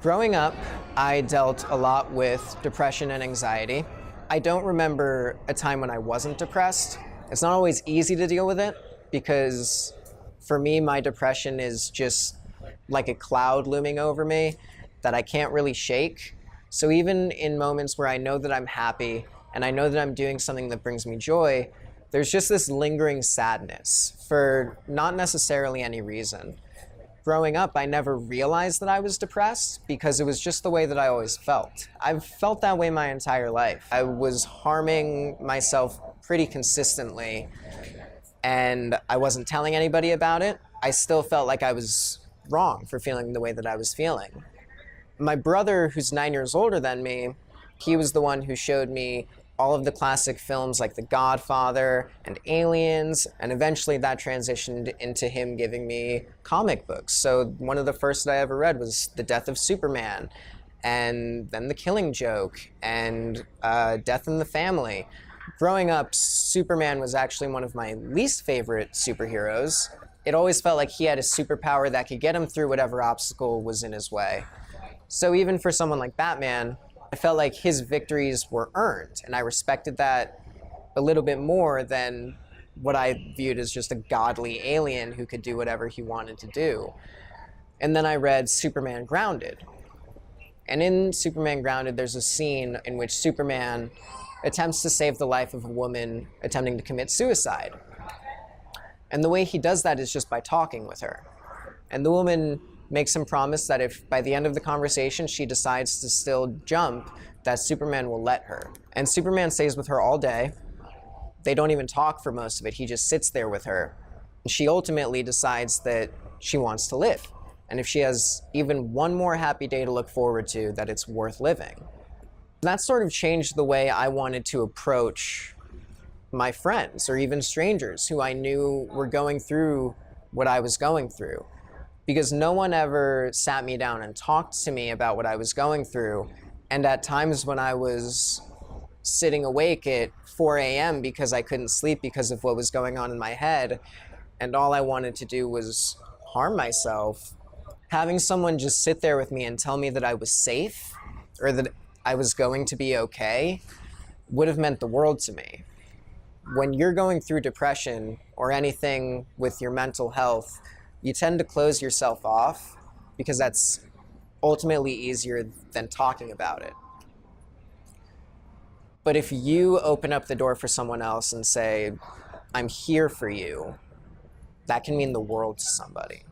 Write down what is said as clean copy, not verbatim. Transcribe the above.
Growing up, I dealt a lot with depression and anxiety. I don't remember a time when I wasn't depressed. It's not always easy to deal with it because for me, my depression is just like a cloud looming over me that I can't really shake. So even in moments where I know that I'm happy and I know that I'm doing something that brings me joy, there's just this lingering sadness for not necessarily any reason. Growing up, I never realized that I was depressed because it was just the way that I always felt. I've felt that way my entire life. I was harming myself pretty consistently, and I wasn't telling anybody about it. I still felt like I was wrong for feeling the way that I was feeling. My brother, who's 9 years older than me, he was the one who showed me all of the classic films like The Godfather and Aliens, and eventually that transitioned into him giving me comic books. So one of the first that I ever read was The Death of Superman, and then The Killing Joke, and Death in the Family. Growing up, Superman was actually one of my least favorite superheroes. It always felt like he had a superpower that could get him through whatever obstacle was in his way. So even for someone like Batman, I felt like his victories were earned, and I respected that a little bit more than what I viewed as just a godly alien who could do whatever he wanted to do. And then I read Superman Grounded. And in Superman Grounded, there's a scene in which Superman attempts to save the life of a woman attempting to commit suicide. And the way he does that is just by talking with her. And the woman makes him promise that if by the end of the conversation she decides to still jump, that Superman will let her. And Superman stays with her all day. They don't even talk for most of it. He just sits there with her. And she ultimately decides that she wants to live. And if she has even one more happy day to look forward to, that it's worth living. That sort of changed the way I wanted to approach my friends or even strangers who I knew were going through what I was going through. Because no one ever sat me down and talked to me about what I was going through. And at times when I was sitting awake at 4 a.m. because I couldn't sleep because of what was going on in my head, and all I wanted to do was harm myself, having someone just sit there with me and tell me that I was safe or that I was going to be okay would have meant the world to me. When you're going through depression or anything with your mental health, you tend to close yourself off because that's ultimately easier than talking about it. But if you open up the door for someone else and say, "I'm here for you," that can mean the world to somebody.